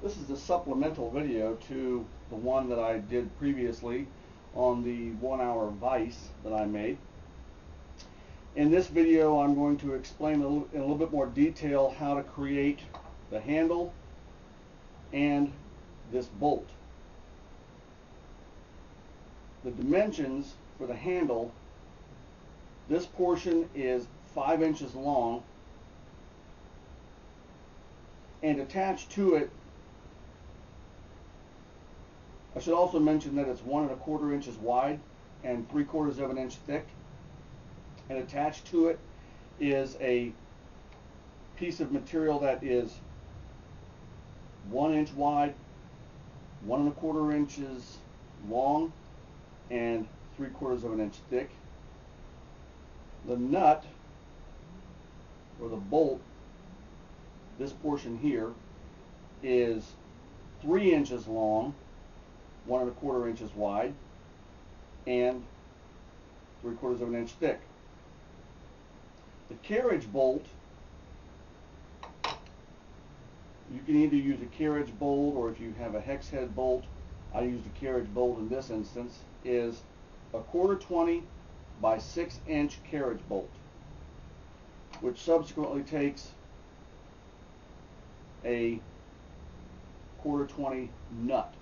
This is the supplemental video to the one that I did previously on the 1-hour vise that I made. In this video, I'm going to explain in a little bit more detail how to create the handle and this bolt. The dimensions for the handle, this portion is 5 inches long, and attached to it, I should also mention that it's 1 1/4 inches wide and 3/4 of an inch thick, and attached to it is a piece of material that is 1 inch wide, 1 1/4 inches long, and 3/4 of an inch thick. The nut, or the bolt, this portion here, is 3 inches long, 1 1/4 inches wide, and 3/4 of an inch thick. The carriage bolt, you can either use a carriage bolt, or if you have a hex head bolt, I used a carriage bolt in this instance, is a 1/4 by 6 inch carriage bolt, which subsequently takes a 1/4 nut.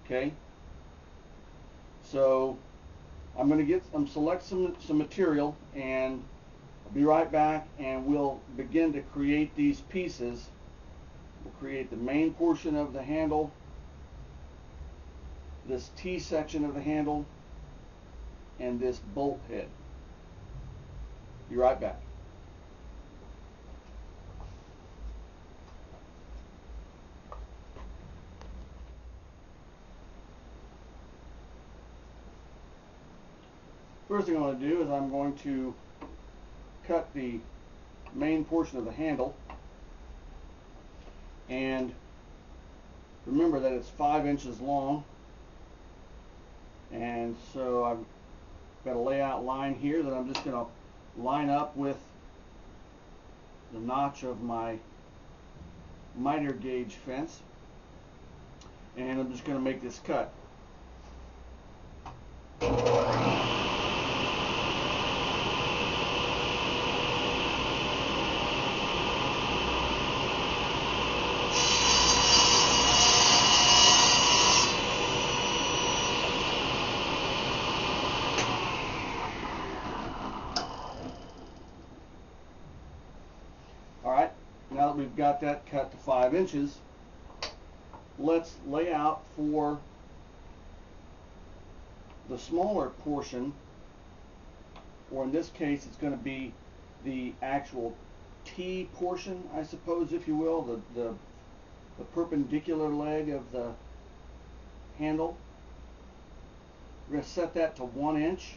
Okay, so I'm going to select some material, and I'll be right back, and we'll begin to create these pieces. We'll create the main portion of the handle, this T section of the handle, and this bolt head. Be right back. First thing I'm going to do is I'm going to cut the main portion of the handle, and remember that it's 5 inches long, and so I've got a layout line here that I'm just going to line up with the notch of my miter gauge fence, and I'm just going to make this cut. Alright, now that we've got that cut to 5 inches, let's lay out for the smaller portion, or in this case it's going to be the actual T portion, I suppose, if you will, the perpendicular leg of the handle. We're going to set that to 1 inch.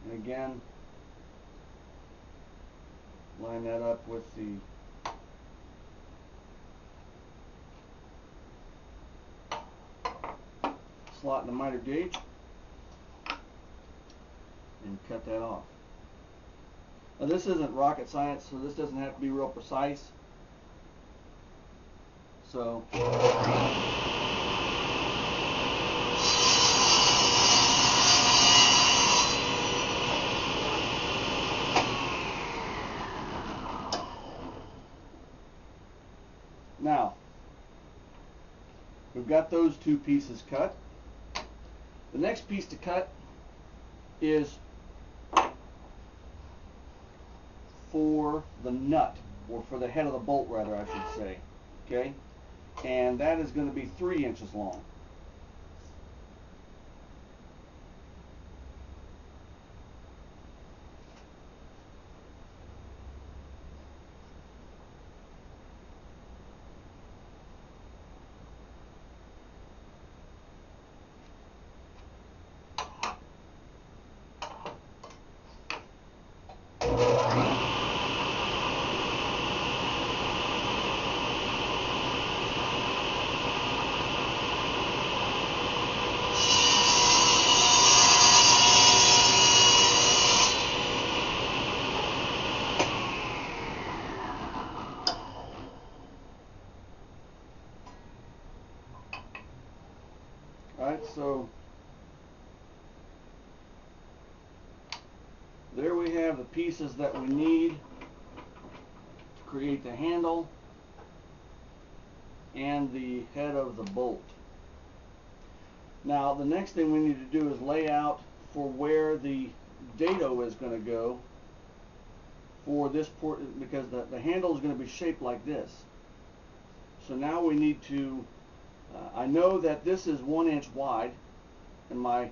And again, line that up with the slot in the miter gauge, and cut that off. Now this isn't rocket science, so this doesn't have to be real precise. So now, we've got those two pieces cut. The next piece to cut is for the nut, or for the head of the bolt rather, I should say. Okay? And that is going to be 3 inches long. have the pieces that we need to create the handle and the head of the bolt. Now the next thing we need to do is lay out for where the dado is going to go for this port, because the handle is going to be shaped like this. So now we need to, I know that this is 1 inch wide and my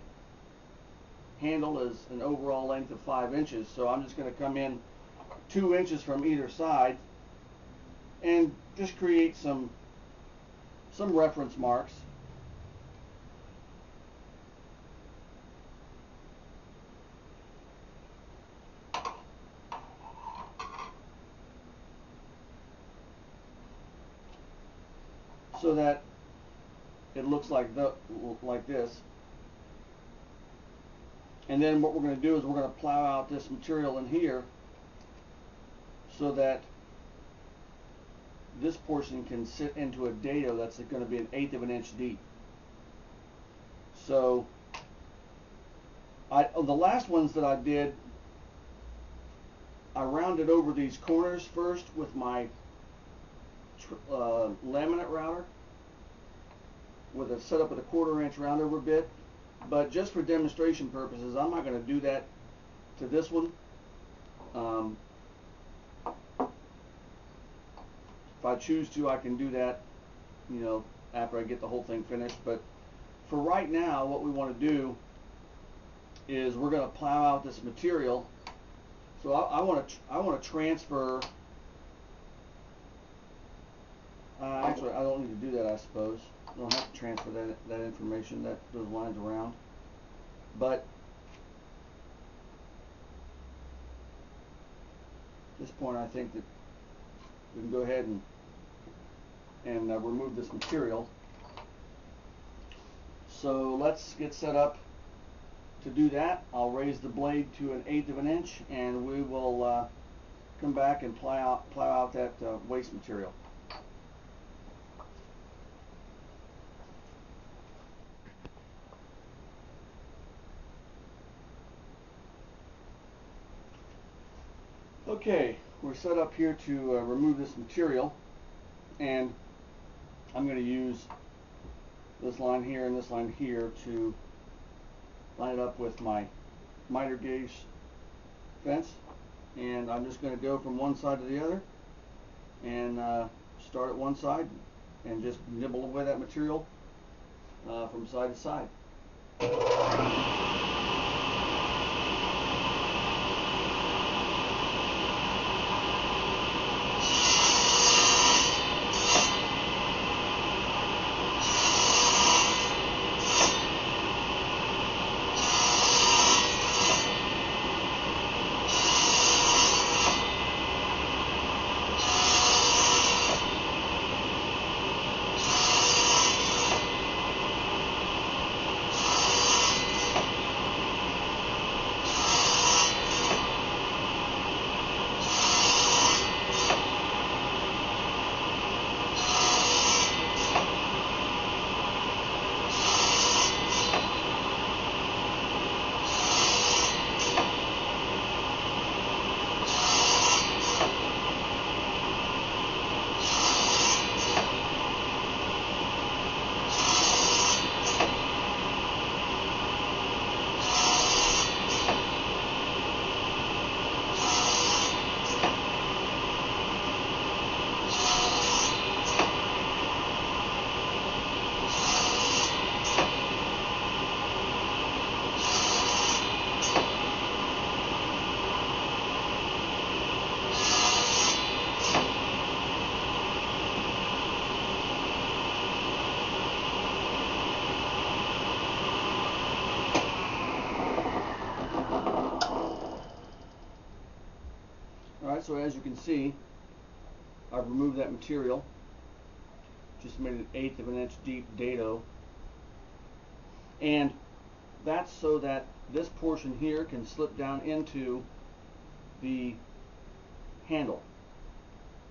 handle is an overall length of 5 inches, so I'm just going to come in 2 inches from either side and just create some reference marks. So that it looks like this. And then what we're going to do is we're going to plow out this material in here so that this portion can sit into a dado that's going to be 1/8 of an inch deep. So the last ones that I did, I rounded over these corners first with my laminate router with a setup with a 1/4 inch roundover bit, but just for demonstration purposes I'm not going to do that to this one. If I choose to, I can do that, you know, after I get the whole thing finished, but for right now what we want to do is we're going to plow out this material. So I want to transfer. Actually, I don't need to do that, I suppose. I don't have to transfer that information, those lines around. But at this point, I think that we can go ahead and remove this material. So let's get set up to do that. I'll raise the blade to 1/8 of an inch, and we will come back and plow out that waste material. Okay, we're set up here to remove this material, and I'm going to use this line here and this line here to line it up with my miter gauge fence, and I'm just going to go from one side to the other and start at one side and just nibble away that material from side to side. Alright, so as you can see, I've removed that material, just made an 1/8 of an inch deep dado, and that's so that this portion here can slip down into the handle.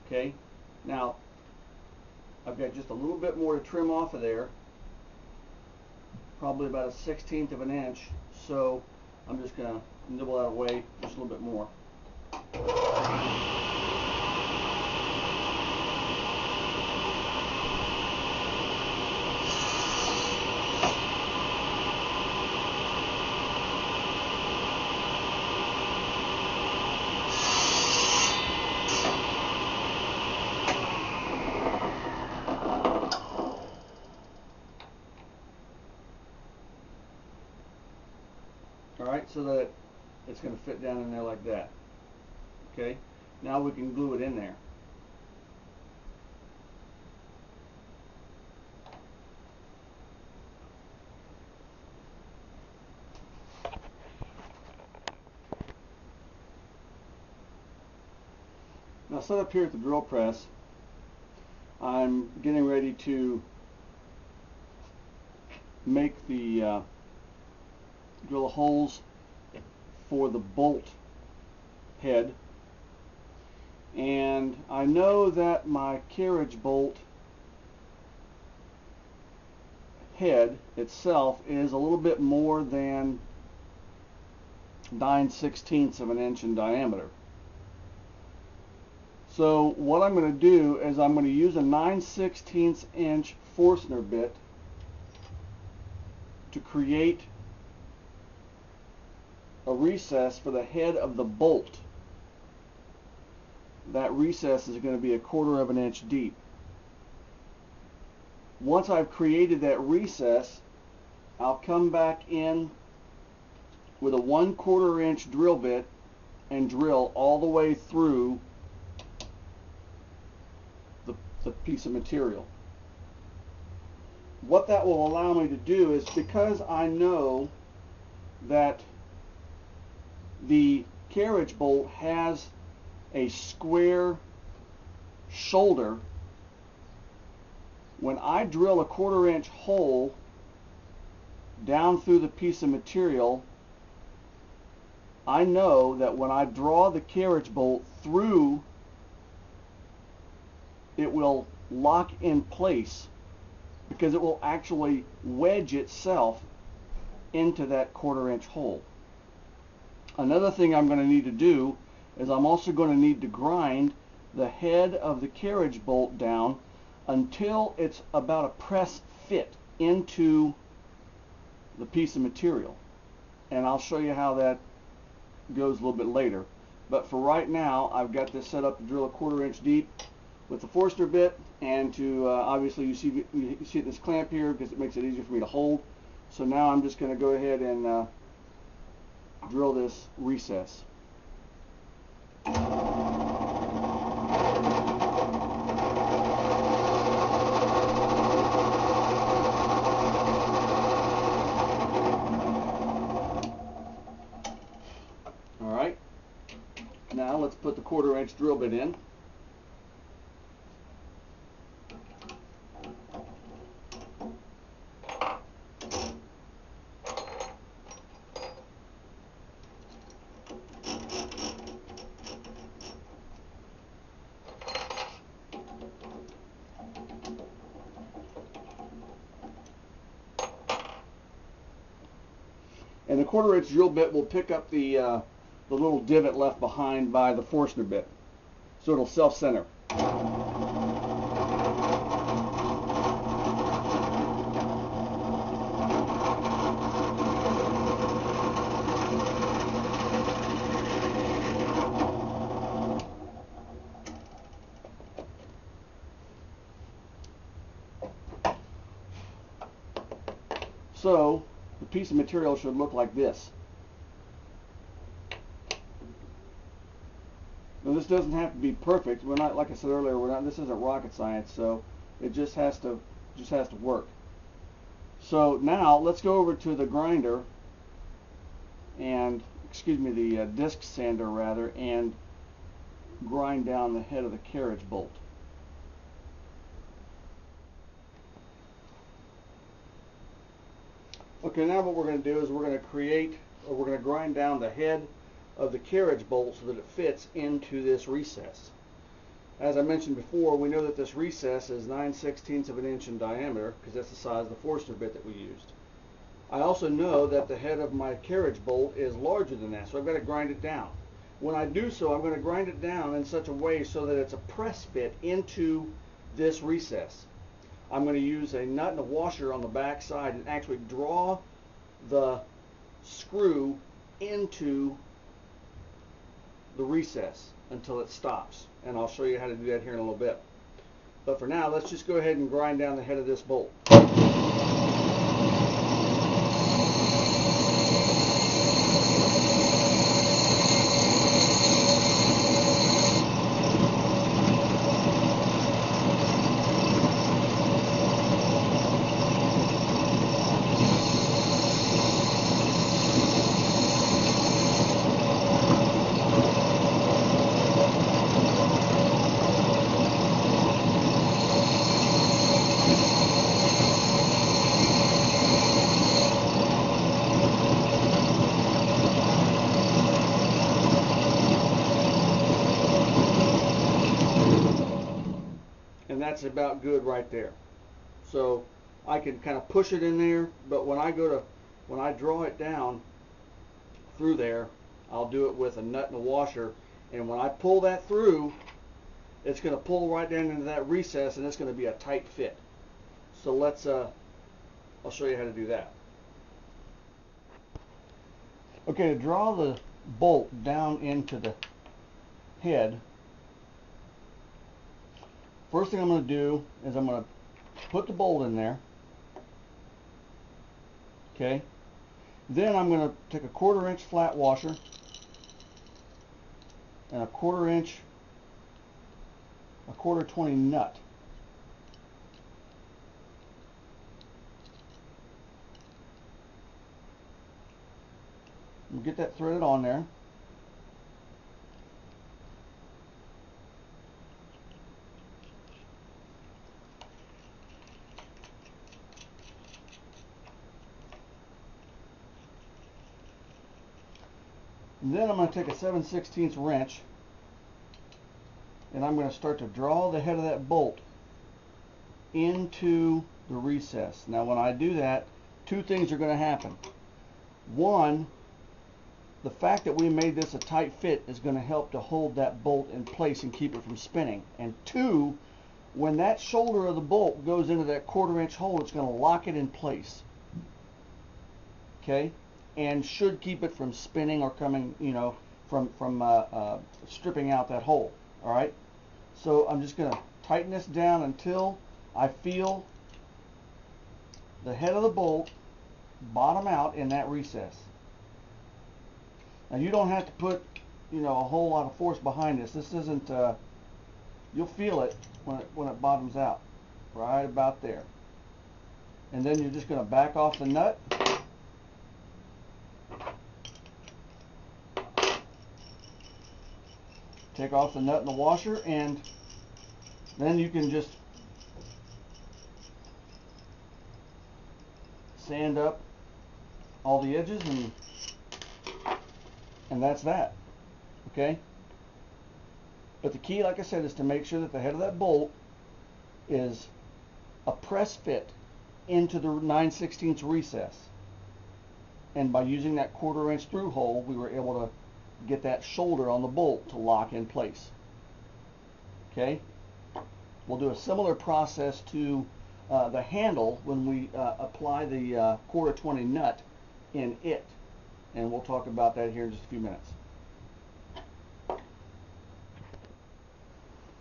Okay, now I've got just a little bit more to trim off of there, probably about a 1/16 of an inch, so I'm just going to nibble that away just a little bit more. Alright, so that it's going to fit down in there like that. Okay, now we can glue it in there. Now set up here at the drill press, I'm getting ready to make the drill holes for the bolt head, and I know that my carriage bolt head itself is a little bit more than 9/16 of an inch in diameter. So what I'm going to do is I'm going to use a 9/16 inch Forstner bit to create a recess for the head of the bolt. That recess is going to be 1/4 of an inch deep. Once I've created that recess, I'll come back in with a 1/4 inch drill bit and drill all the way through the piece of material. What that will allow me to do is, because I know that the carriage bolt has a square shoulder, when I drill a 1/4 inch hole down through the piece of material, I know that when I draw the carriage bolt through, it will lock in place, because it will actually wedge itself into that 1/4 inch hole. Another thing I'm going to need to do is I'm also going to need to grind the head of the carriage bolt down until it's about a press fit into the piece of material. And I'll show you how that goes a little bit later. But for right now, I've got this set up to drill a 1/4 inch deep with the Forstner bit, and to obviously you see this clamp here because it makes it easier for me to hold. So now I'm just going to go ahead and drill this recess. Alright, now let's put the 1/4 inch drill bit in. And the 1/4 inch drill bit will pick up the little divot left behind by the Forstner bit, so it'll self-center. So the piece of material should look like this. Now this doesn't have to be perfect. We're not, like I said earlier, this isn't rocket science, so it just has to work. So now let's go over to the grinder and, excuse me, the disc sander rather, and grind down the head of the carriage bolt. Okay, now what we're going to do is we're going to grind down the head of the carriage bolt so that it fits into this recess. As I mentioned before, we know that this recess is 9/16 of an inch in diameter, because that's the size of the Forstner bit that we used. I also know that the head of my carriage bolt is larger than that, so I've got to grind it down. When I do so, I'm going to grind it down in such a way so that it's a press fit into this recess. I'm going to use a nut and a washer on the back side and actually draw the screw into the recess until it stops. And I'll show you how to do that here in a little bit. But for now, let's just go ahead and grind down the head of this bolt. And that's about good right there. So I can kind of push it in there, but when I draw it down through there, I'll do it with a nut and a washer, and when I pull that through, it's going to pull right down into that recess, and it's going to be a tight fit. So let's I'll show you how to do that. Okay, to draw the bolt down into the head, first thing I'm going to do is I'm going to put the bolt in there. Okay. Then I'm going to take a 1/4 inch flat washer and a 1/4 20 nut. Get that threaded on there. And then I'm going to take a 7/16 wrench and I'm going to start to draw the head of that bolt into the recess. Now when I do that, two things are going to happen. One, the fact that we made this a tight fit is going to help to hold that bolt in place and keep it from spinning. And two, when that shoulder of the bolt goes into that 1/4 inch hole, it's going to lock it in place. Okay? And should keep it from spinning or coming, from stripping out that hole. All right? So I'm just going to tighten this down until I feel the head of the bolt bottom out in that recess. Now you don't have to put, a whole lot of force behind this. This isn't, you'll feel it when it bottoms out, right about there. And then you're just going to back off the nut. Take off the nut and the washer, and then you can just sand up all the edges, and that's that. Okay? But the key, like I said, is to make sure that the head of that bolt is a press fit into the 9/16 recess. And by using that 1/4 inch through hole, we were able to get that shoulder on the bolt to lock in place. Okay? We'll do a similar process to the handle when we apply the 1/4 20 nut in it. And we'll talk about that here in just a few minutes.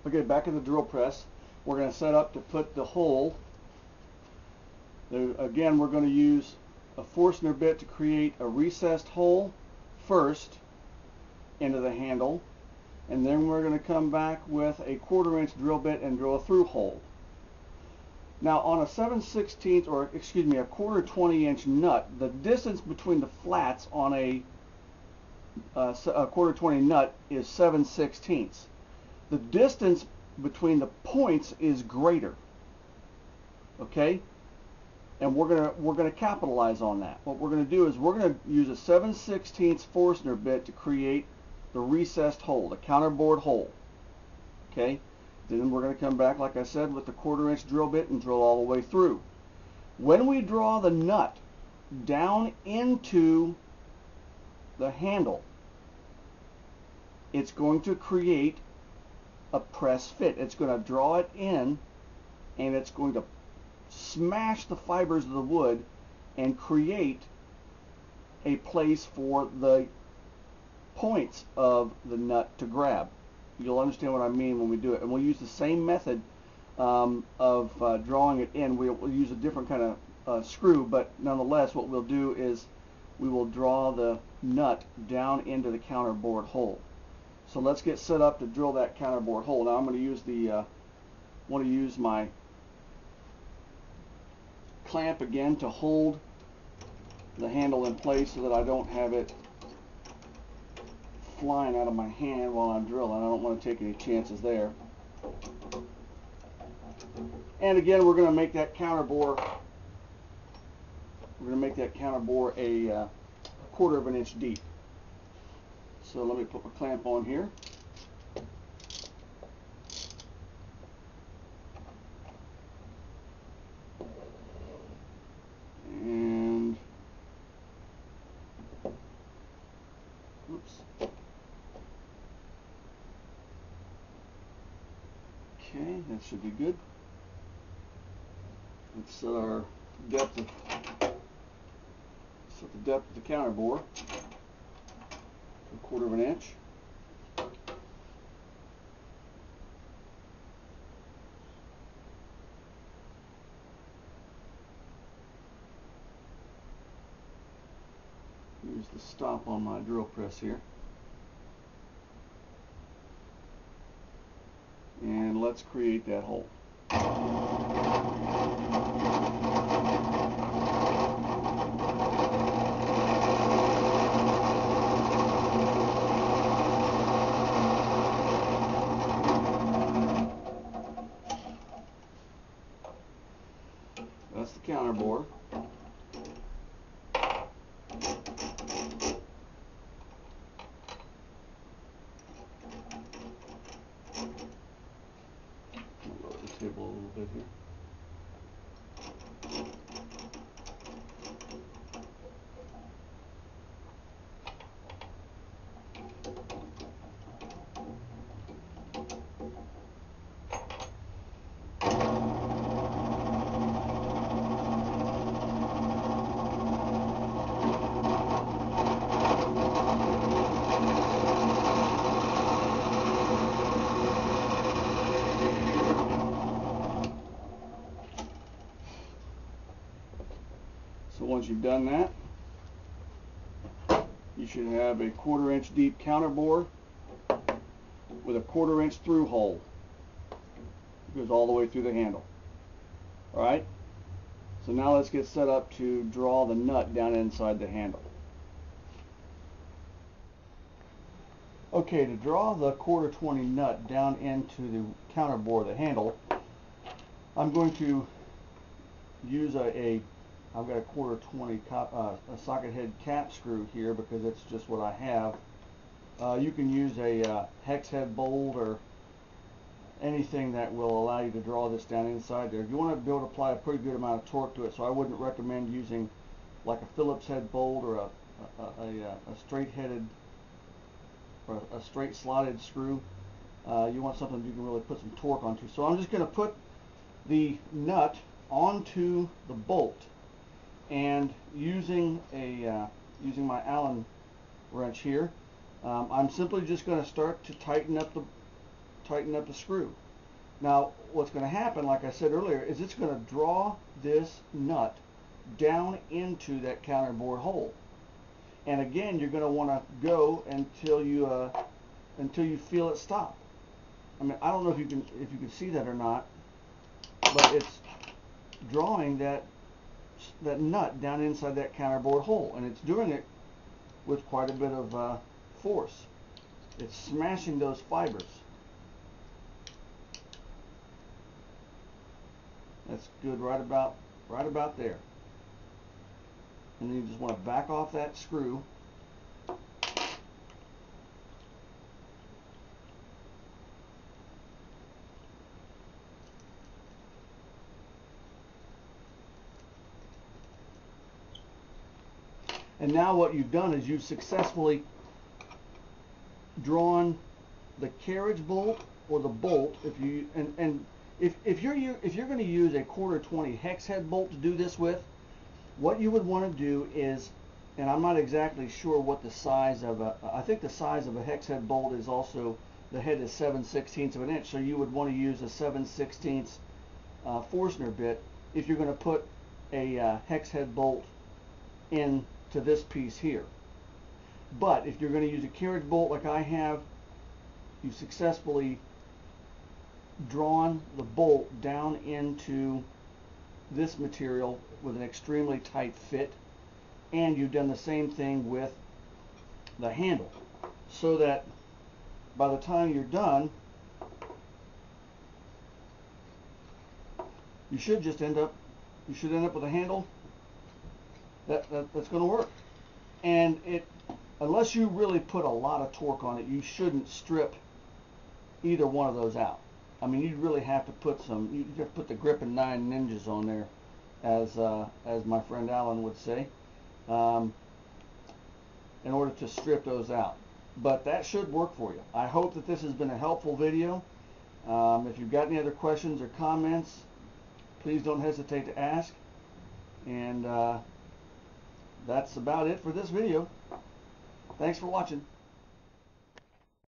Okay, back in the drill press, we're going to set up to put the hole. Again, we're going to use a Forstner bit to create a recessed hole first into the handle, and then we're going to come back with a 1/4 inch drill bit and drill a through hole. Now on a 7/16, or excuse me, a 1/4 20 inch nut, the distance between the flats on a 1/4 20 nut is 7/16. The distance between the points is greater. Okay? And we're gonna capitalize on that. What we're gonna do is we're gonna use a 7/16 Forstner bit to create the recessed hole, the counterbore hole. Okay? Then we're going to come back, like I said, with the 1/4 inch drill bit and drill all the way through. When we draw the nut down into the handle, it's going to create a press fit. It's going to draw it in, and it's going to smash the fibers of the wood and create a place for the points of the nut to grab. You'll understand what I mean when we do it. And we'll use the same method of drawing it in. We'll use a different kind of screw, but nonetheless what we'll do is we will draw the nut down into the counterbore hole. So let's get set up to drill that counterbore hole. Now I'm going to use want to use my clamp again to hold the handle in place so that I don't have it flying out of my hand while I'm drilling. I don't want to take any chances there. And again, we're going to make that counterbore. We're going to make that counterbore a 1/4 of an inch deep. So let me put my clamp on here. And oops. Okay, that should be good. Let's set our depth of the counterbore to 1/4 of an inch. Use the stop on my drill press here. And let's create that hole. That's the counterbore. Table a little bit here. So once you've done that, you should have a 1/4 inch deep counterbore with a 1/4 inch through hole. It goes all the way through the handle. Alright? So now let's get set up to draw the nut down inside the handle. Okay, to draw the 1/4 20 nut down into the counterbore, the handle, I'm going to use I've got a 1/4 20 a socket head cap screw here because it's just what I have. You can use a hex head bolt or anything that will allow you to draw this down inside there. You want to be able to apply a pretty good amount of torque to it, so I wouldn't recommend using like a Phillips head bolt or a straight headed or a straight slotted screw. You want something you can really put some torque onto. So I'm just going to put the nut onto the bolt, and using my Allen wrench here, I'm simply just going to start to tighten up the screw. Now what's going to happen, like I said earlier, is it's going to draw this nut down into that counterbore hole. And again, you're going to want to go until you feel it stop. I mean, I don't know if you can see that or not, but it's drawing that nut down inside that counterbore hole, and it's doing it with quite a bit of force. It's smashing those fibers. That's good right about there. And then you just want to back off that screw. And now what you've done is you've successfully drawn the carriage bolt or the bolt. If you're going to use a 1/4-20 hex head bolt to do this with, what you would want to do is, and I'm not exactly sure what the size of I think the size of a hex head bolt is also, the head is 7/16 of an inch, so you would want to use a 7/16 Forstner bit if you're going to put a hex head bolt into this piece here. But if you're going to use a carriage bolt like I have, you've successfully drawn the bolt down into this material with an extremely tight fit, and you've done the same thing with the handle, so that by the time you're done, you should end up with a handle that's going to work. And unless you really put a lot of torque on it, you shouldn't strip either one of those out. I mean, you really have to put you have to put the gripping 9 ninjas on there, as my friend Alan would say, in order to strip those out. But that should work for you. I hope that this has been a helpful video. If you've got any other questions or comments, please don't hesitate to ask. And that's about it for this video. Thanks for watching.